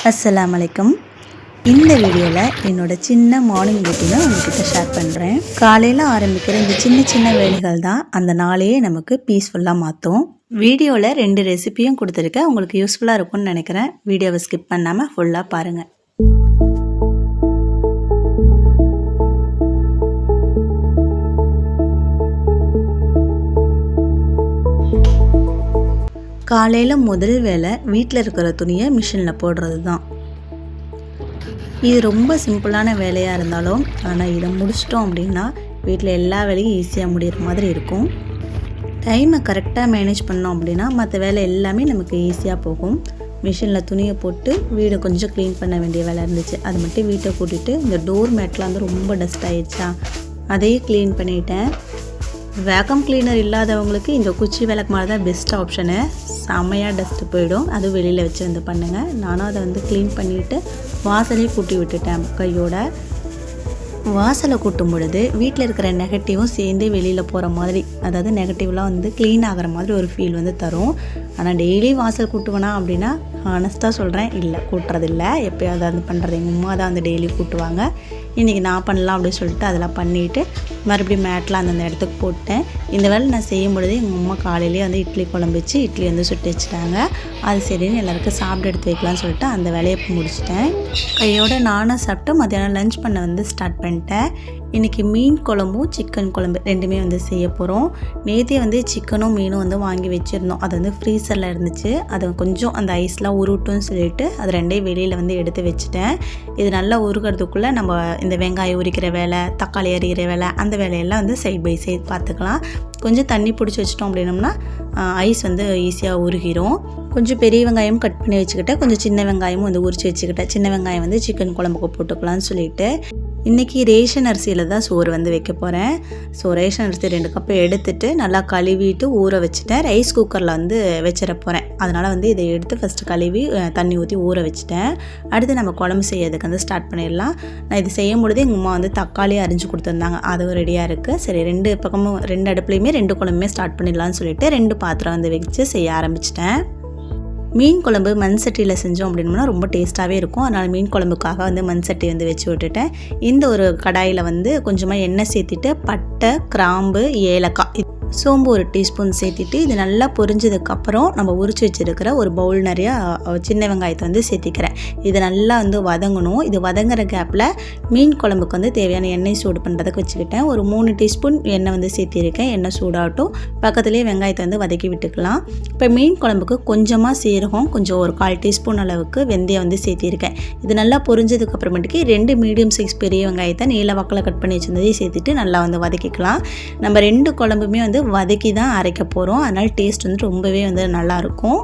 அஸ்ஸலாமு அலைக்கும். இந்த வீடியோவில் என்னோட சின்ன மார்னிங் ரொட்டீனை உங்ககிட்ட ஷேர் பண்ணுறேன். காலையில் ஆரம்பிக்கிற இந்த சின்ன சின்ன வேலைகள் தான் அந்த நாளையே நமக்கு பீஸ்ஃபுல்லாக மாற்றும். வீடியோவில் 2 ரெசிபியும் கொடுத்துருக்கேன். உங்களுக்கு யூஸ்ஃபுல்லாக இருக்கும்னு நினைக்கிறேன். வீடியோவை ஸ்கிப் பண்ணாமல் ஃபுல்லாக பாருங்கள். காலையில் முதல் வேலை வீட்டில் இருக்கிற துணியை மிஷினில் போடுறது தான். இது ரொம்ப சிம்பிளான வேலையாக இருந்தாலும் ஆனால் இதை முடிச்சிட்டோம் அப்படின்னா வீட்டில் எல்லா வேலையும் ஈஸியாக முடிகிற மாதிரி இருக்கும். டைமை கரெக்டாக மேனேஜ் பண்ணோம் அப்படின்னா மற்ற வேலை எல்லாமே நமக்கு ஈஸியாக போகும். மிஷினில் துணியை போட்டு வீடை கொஞ்சம் க்ளீன் பண்ண வேண்டிய வேலை இருந்துச்சு. அது மட்டும் வீட்டை கூட்டிகிட்டு இந்த டோர் மேட்லாம் வந்து ரொம்ப டஸ்ட் ஆகிடுச்சா அதையே க்ளீன் பண்ணிட்டேன். வேக்கம் கிளீனர் இல்லாதவங்களுக்கு இந்த குச்சி விளக்கு மாதிரி தான் பெஸ்ட் ஆப்ஷனு. செம்மையாக டஸ்ட்டு போயிடும். அதுவும் வெளியில் வச்சு வந்து பண்ணுங்கள். நானும் அதை வந்து க்ளீன் பண்ணிவிட்டு வாசலையும் கூட்டி விட்டுட்டேன். கையோட வாசலை கூட்டும் பொழுது வீட்டில் இருக்கிற நெகட்டிவும் சேர்ந்து வெளியில் போகிற மாதிரி, அதாவது நெகட்டிவ்லாம் வந்து க்ளீன் ஆகிற மாதிரி ஒரு ஃபீல் வந்து தரும். ஆனால் டெய்லி வாசல் கூட்டுவேனா அப்படின்னா ஹானஸ்ட்டாக சொல்கிறேன், இல்லை கூட்டுறதில்லை. எப்போயாவது அது பண்ணுறது எங்கள் அம்மா தான் வந்து டெய்லி கூட்டுவாங்க. இன்றைக்கி நான் பண்ணலாம் அப்படின்னு சொல்லிட்டு அதெல்லாம் பண்ணிவிட்டு மறுபடியும் மேட்லாம் அந்தந்த இடத்துக்கு போட்டேன். இந்த வேலை நான் செய்யும் பொழுது எங்கள் அம்மா காலையிலேயே வந்து இட்லி குழம்பு வச்சு இட்லி வந்து சுட்டு வச்சுட்டாங்க. அது சரின்னு எல்லாருக்கும் சாப்பிட்டு எடுத்து வைக்கலாம்னு சொல்லிட்டு அந்த வேலையை முடிச்சிட்டேன். கையோடு நானும் சாப்பிட்டு மத்தியானம் லஞ்ச் பண்ண வந்து ஸ்டார்ட் பண்ணிட்டேன். இன்றைக்கி மீன் குழம்பும் சிக்கன் குழம்பு ரெண்டுமே வந்து செய்ய போகிறோம். நேற்றே வந்து சிக்கனும் மீனும் வந்து வாங்கி வச்சுருந்தோம். அது வந்து ஃப்ரீசரில் இருந்துச்சு. அதை கொஞ்சம் அந்த ஐஸ்லாம் உருட்டுன்னு சொல்லிட்டு அது ரெண்டையும் வெளியில் வந்து எடுத்து வச்சுட்டேன். இது நல்லா உருகிறதுக்குள்ளே நம்ம இந்த வெங்காயம் உரிக்கிற வேலை, தக்காளி அரிகிற வேலை, அந்த வேலையெல்லாம் வந்து சைட் பை சைட் பார்த்துக்கலாம். கொஞ்சம் தண்ணி பிடிச்சி வச்சிட்டோம் அப்படின்னோம்னா ஐஸ் வந்து ஈஸியாக உருகிரும். கொஞ்சம் பெரிய வெங்காயம் கட் பண்ணி வச்சுக்கிட்டேன். கொஞ்சம் சின்ன வெங்காயமும் வந்து உரித்து வச்சுக்கிட்டேன். சின்ன வெங்காயம் வந்து சிக்கன் குழம்புக்கு போட்டுக்கலாம்னு சொல்லிட்டு இன்றைக்கி ரேஷன் அரிசியில் தான் சோறு வந்து வைக்க போகிறேன். ஸோ ரேஷன் அரிசி 2 கப்பு எடுத்துகிட்டு நல்லா கழுவிட்டு ஊற வச்சுட்டேன். ரைஸ் குக்கரில் வந்து வச்சிட போகிறேன். அதனால் வந்து இதை எடுத்து ஃபஸ்ட்டு கழுவி தண்ணி ஊற்றி ஊற வச்சுட்டேன். அடுத்து நம்ம குழம்பு செய்யறதுக்கு வந்து ஸ்டார்ட் பண்ணிடலாம். நான் இது செய்யும் பொழுது எங்கள் அம்மா வந்து தக்காளி அரிஞ்சு கொடுத்துருந்தாங்க. அதுவும் ரெடியாக இருக்குது. சரி 2 பக்கமும் 2 அடுப்புலையுமே 2 குழம்புமே ஸ்டார்ட் பண்ணிடலாம்னு சொல்லிட்டு 2 பாத்திரம் வந்து வச்சு செய்ய ஆரம்பிச்சிட்டேன். மீன் குழம்பு மண் சட்டியில் செஞ்சோம் அப்படின்னா ரொம்ப டேஸ்ட்டாகவே இருக்கும். அதனால் மீன் குழம்புக்காக வந்து மண் சட்டி வந்து வச்சு விட்டுட்டேன். இந்த ஒரு கடாயில் வந்து கொஞ்சமாக எண்ணெய் சேர்த்துட்டு பட்டை, கிராம்பு, ஏலக்காய், சோம்பு 1 டீஸ்பூன் சேர்த்திட்டு இது நல்லா பொரிஞ்சதுக்கப்புறம் நம்ம உரிச்சு வச்சுருக்கிற ஒரு பவுல் நிறையா சின்ன வெங்காயத்தை வந்து சேர்த்திக்கிறேன். இது நல்லா வந்து வதங்கணும். இது வதங்குற கேப்பில் மீன் குழம்புக்கு வந்து தேவையான எண்ணெய் சூடு பண்ணுறதுக்கு வச்சுக்கிட்டேன். ஒரு 3 டீஸ்பூன் எண்ணெய் வந்து சேர்த்திருக்கேன். எண்ணெய் சூடாகட்டும். பக்கத்துலேயே வெங்காயத்தை வந்து வதக்கி விட்டுக்கலாம். இப்போ மீன் குழம்புக்கு கொஞ்சமாக சீரகம், கொஞ்சம் ஒரு 1/4 டீஸ்பூன் அளவுக்கு வெந்தயம் வந்து சேர்த்திருக்கேன். இது நல்லா பொரிஞ்சதுக்கு அப்புறமேட்டுக்கு 2 மீடியம் சைஸ் பெரிய வெங்காயத்தை நீல வாக்கில் கட் பண்ணி வச்சுருந்ததையும் சேர்த்துட்டு நல்லா வந்து வதக்கிக்கலாம். நம்ம 2 குழம்புமே வந்து வதக்கி தான் அரைக்க போகிறோம். அதனால் டேஸ்ட் வந்து ரொம்பவே வந்து நல்லாயிருக்கும்.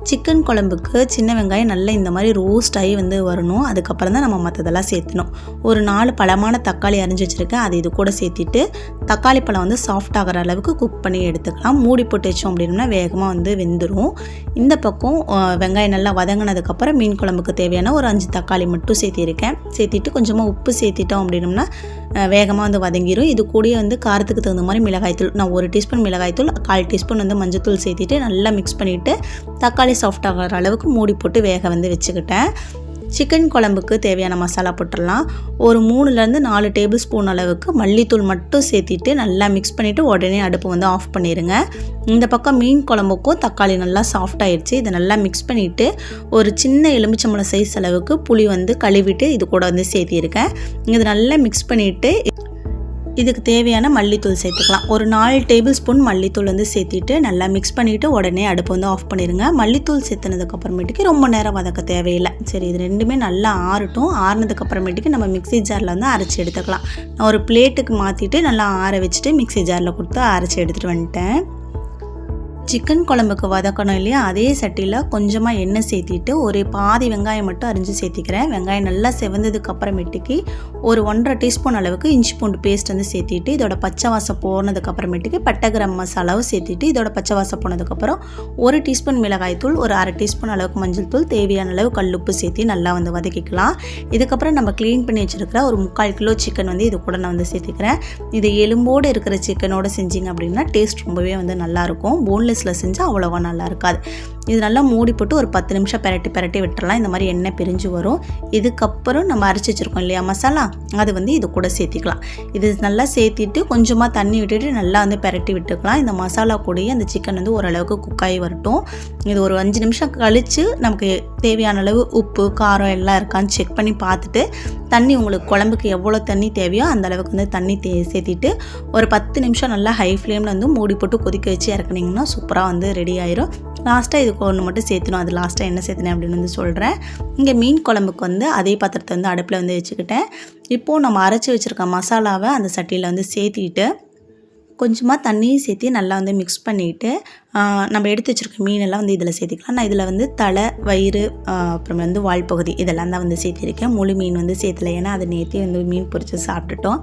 சிக்கன் குழம்புக்கு சின்ன வெங்காயம் நல்லா இந்த மாதிரி ரோஸ்ட் ஆகி வந்து வரணும். அதுக்கப்புறம் தான் நம்ம மற்றதெல்லாம் சேர்த்தணும். ஒரு 4 பழமான தக்காளி அரிஞ்சு வச்சுருக்கேன். அது இது கூட சேர்த்திட்டு தக்காளி பழம் வந்து சாஃப்ட் ஆகிற அளவுக்கு குக் பண்ணி எடுத்துக்கலாம். மூடி போட்டு வச்சோம் அப்படின்னா வேகமாக வந்து வெந்துடும். இந்த பக்கம் வெங்காயம் நல்லா வதங்கினதுக்கப்புறம் மீன் குழம்புக்கு தேவையான ஒரு 5 தக்காளி மட்டும் சேர்த்திருக்கேன். சேர்த்திட்டு கொஞ்சமாக உப்பு சேர்த்திட்டோம் அப்படின்னோம்னா வேகமாக வந்து வதங்கிடும். இது கூடயே வந்து காரத்துக்கு தகுந்த மாதிரி மிளகாய்த்தூள், நான் 1 டீஸ்பூன் மிளகாய்த்தூள், 1/4 டீஸ்பூன் வந்து மஞ்சத்தூள் சேர்த்திட்டு நல்லா மிக்ஸ் பண்ணிவிட்டு தக்காளி சாஃப்ட் ஆகிற அளவுக்கு மூடி போட்டு வேக வந்து வச்சுக்கிட்டேன். சிக்கன் குழம்புக்கு தேவையான மசாலா போட்டுடலாம். ஒரு 3லேருந்து 4 டேபிள் ஸ்பூன் அளவுக்கு மல்லித்தூள் மட்டும் சேர்த்திட்டு நல்லா மிக்ஸ் பண்ணிவிட்டு உடனே அடுப்பு வந்து ஆஃப் பண்ணிடுங்க. இந்த பக்கம் மீன் குழம்புக்கும் தக்காளி நல்லா சாஃப்ட் ஆயிடுச்சு. இதை நல்லா மிக்ஸ் பண்ணிவிட்டு ஒரு சின்ன எலுமிச்சம்பழம் சைஸ் அளவுக்கு புளி வந்து கழுவிட்டு இது கூட வந்து சேர்த்திருக்கேன். இது நல்லா மிக்ஸ் பண்ணிவிட்டு இதுக்கு தேவையான மல்லித்தூள் சேர்த்துக்கலாம். ஒரு 4 டேபிள் ஸ்பூன் மல்லித்தூள் வந்து சேர்த்திட்டு நல்லா மிக்ஸ் பண்ணிவிட்டு உடனே அடுப்பு வந்து ஆஃப் பண்ணிடுங்க. மல்லித்தூள் சேர்த்துனதுக்கப்புறமேட்டுக்கு ரொம்ப நேரம் வதக்க தேவையில்லை. சரி இது ரெண்டுமே நல்லா ஆறட்டும். ஆறினதுக்கப்புறமேட்டுக்கு நம்ம மிக்ஸி ஜாரில் வந்து அரைச்சி எடுத்துக்கலாம். நான் ஒரு பிளேட்டுக்கு மாற்றிட்டு நல்லா ஆற வச்சுட்டு மிக்ஸி ஜாரில் கொடுத்து அரைச்சி எடுத்துகிட்டு வந்துட்டேன். சிக்கன் குழம்புக்கு வதக்கணும் இல்லையா, அதே சட்டியில் கொஞ்சமாக எண்ணெய் சேர்த்திட்டு ஒரு பாதி வெங்காயம் மட்டும் அரிஞ்சு சேர்த்திக்கிறேன். வெங்காயம் நல்லா செவந்ததுக்கு அப்புறமேட்டுக்கு ஒரு 1.5 டீஸ்பூன் அளவுக்கு இஞ்சி பூண்டு பேஸ்ட் வந்து சேர்த்திட்டு இதோட பச்சை வாசம் போனதுக்கப்புறமேட்டுக்கு பட்டை கிராம் மசாலாவும் சேர்த்திட்டு இதோட பச்சை வாசம் போனதுக்கப்புறம் 1 டீஸ்பூன் மிளகாய்த்தூள், ஒரு 1/2 டீஸ்பூன் அளவுக்கு மஞ்சள் தூள், தேவையான அளவு கல்லுப்பு சேர்த்து நல்லா வந்து வதக்கிக்கலாம். இதுக்கப்புறம் நம்ம க்ளீன் பண்ணி வச்சுருக்கிற ஒரு 3/4 கிலோ சிக்கன் வந்து இது கூட நான் வந்து சேர்த்திக்கிறேன். இது எலும்போடு இருக்கிற சிக்கனோடு செஞ்சிங்க அப்படின்னா டேஸ்ட் ரொம்பவே வந்து நல்லாயிருக்கும். போன்லெஸ் கேஸ்லெஸில் செஞ்சால் அவ்வளோவா நல்லா இருக்காது. இது நல்லா மூடி போட்டு ஒரு 10 நிமிஷம் பெரட்டி விட்டுறலாம். இந்த மாதிரி எண்ணெய் பிரிஞ்சு வரும். இதுக்கப்புறம் நம்ம அரைச்சி வச்சுருக்கோம் இல்லையா மசாலா, அது வந்து இது கூட சேர்த்திக்கலாம். இது நல்லா சேர்த்திட்டு கொஞ்சமாக தண்ணி விட்டுட்டு நல்லா வந்து பெரட்டி விட்டுக்கலாம். இந்த மசாலா கூடயே அந்த சிக்கன் வந்து ஓரளவுக்கு குக்காகி வரட்டும். இது ஒரு 5 நிமிஷம் கழித்து நமக்கு தேவையான அளவு உப்பு காரம் எல்லாம் இருக்கான்னு செக் பண்ணி பார்த்துட்டு தண்ணி உங்களுக்கு குழம்புக்கு எவ்வளோ தண்ணி தேவையோ அந்த அளவுக்கு வந்து தண்ணி சேர்த்திட்டு ஒரு 10 நிமிஷம் நல்லா ஹை ஃப்ளேமில் வந்து மூடி போட்டு கொதிக்க வச்சு இறக்குனிங்கன்னா சூப்பராக வந்து ரெடி ஆயிரும். லாஸ்ட்டாக இதுக்கு ஒன்று மட்டும் சேர்த்தணும். அது லாஸ்ட்டாக என்ன சேர்த்தினேன் அப்படின்னு வந்து சொல்கிறேன். இங்கே மீன் குழம்புக்கு வந்து அதே பாத்திரத்தை வந்து அடுப்பில் வந்து வச்சுக்கிட்டேன். இப்போது நம்ம அரைச்சி வச்சுருக்க மசாலாவை அந்த சட்டியில் வந்து சேர்த்திட்டு கொஞ்சமாக தண்ணியும் சேர்த்து நல்லா வந்து மிக்ஸ் பண்ணிவிட்டு நம்ம எடுத்து வச்சுருக்க மீனெல்லாம் வந்து இதில் சேர்த்திக்கலாம். நான் இதில் வந்து தலை வயிறு அப்புறம் வந்து வால் பகுதி இதெல்லாம் தான் வந்து சேர்த்திருக்கேன். முழு மீன் வந்து சேர்த்துல, ஏன்னா அதை நேற்றே வந்து மீன் பொரித்து சாப்பிட்டுட்டோம்.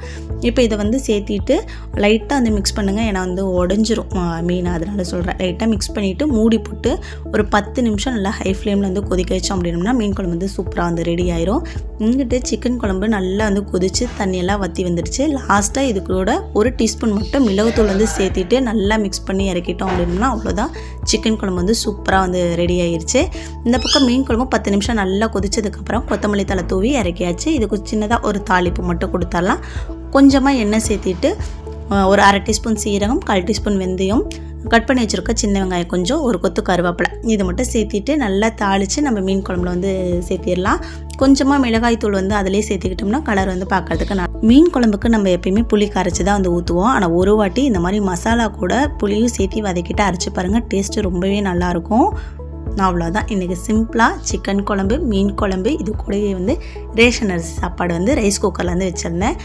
இப்போ இதை வந்து சேர்த்திட்டு லைட்டாக வந்து மிக்ஸ் பண்ணுங்கள், ஏன்னா வந்து உடஞ்சிரும் மீன், அதனால சொல்கிறேன். லைட்டாக மிக்ஸ் பண்ணிவிட்டு மூடி போட்டு ஒரு 10 நிமிஷம் நல்லா ஹை ஃப்ளேமில் வந்து கொதிக்க வச்சோம் அப்படின்னோம்னா மீன் குழம்பு வந்து சூப்பராக வந்து ரெடி ஆயிரும். இங்கிட்டு சிக்கன் குழம்பு நல்லா வந்து கொதித்து தண்ணியெல்லாம் வற்றி வந்துடுச்சு. லாஸ்ட்டாக இது கூட 1 டீஸ்பூன் மட்டும் மிளகுத்தூள் வந்து சேர்த்திட்டு நல்லா மிக்ஸ் பண்ணி இறக்கிட்டோம் அப்படின்னா அவ்வளோதான், சிக்கன் குழம்பு வந்து சூப்பராக வந்து ரெடி ஆயிடுச்சு. இந்த பக்கம் மீன் குழம்பு 10 நிமிஷம் நல்லா கொதிச்சதுக்கப்புறம் கொத்தமல்லி தழை தூவி இறக்கியாச்சு. இதுக்கு சின்னதாக ஒரு தாளிப்பு மட்டும் கொடுத்துடலாம். கொஞ்சமாக எண்ணெய் சேர்த்திட்டு ஒரு 1/2 டீஸ்பூன் சீரகம், 1/4 டீஸ்பூன் வெந்தயம், கட் பண்ணி வச்சுருக்க சின்ன வெங்காயம் கொஞ்சம், ஒரு கொத்து கருவேப்பிலை, இது மட்டும் சேர்த்திட்டு நல்லா தாளித்து நம்ம மீன் குழம்புல வந்து சேர்த்திடலாம். கொஞ்சமாக மிளகாய் தூள் வந்து அதிலே சேர்த்துக்கிட்டோம்னா கலர் வந்து பார்க்கறதுக்கு மீன் குழம்புக்கு நம்ம எப்பயுமே புளி கரைச்சி தான் வந்து ஊற்றுவோம். ஆனால் ஒரு வாட்டி இந்த மாதிரி மசாலா கூட புளியும் சேர்த்து வதக்கிட்டு அரைச்சி பாருங்கள், டேஸ்ட்டு ரொம்பவே நல்லாயிருக்கும். அவ்வளோதான், இன்றைக்கி சிம்பிளாக சிக்கன் குழம்பு மீன் குழம்பு, இது கூடவே வந்து ரேஷன் அரிசி சாப்பாடு வந்து ரைஸ் குக்கரில் வந்து வச்சுருந்தேன்.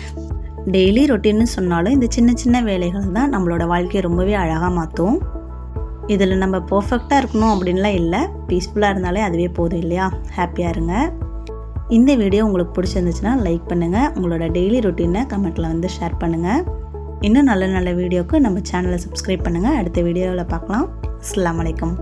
டெய்லி ரொட்டீன்னு சொன்னாலும் இந்த சின்ன சின்ன வேலைகள் தான் நம்மளோட வாழ்க்கையை ரொம்பவே அழகாக மாற்றும். இதில் நம்ம பர்ஃபெக்டாக இருக்கணும் அப்படின்லாம் இல்லை, பீஸ்ஃபுல்லாக இருந்தாலே அதுவே போதும் இல்லையா? ஹாப்பியாக இருங்க. இந்த வீடியோ உங்களுக்கு பிடிச்சிருந்துச்சுன்னா லைக் பண்ணுங்கள், உங்களோட டெய்லி ரொட்டீனை கமெண்ட்டில் வந்து ஷேர் பண்ணுங்கள். இன்னும் நல்ல நல்ல வீடியோவுக்கு நம்ம சேனலை சப்ஸ்கிரைப் பண்ணுங்கள். அடுத்த வீடியோவில் பார்க்கலாம். அஸ்ஸலாமு அலைக்கும்.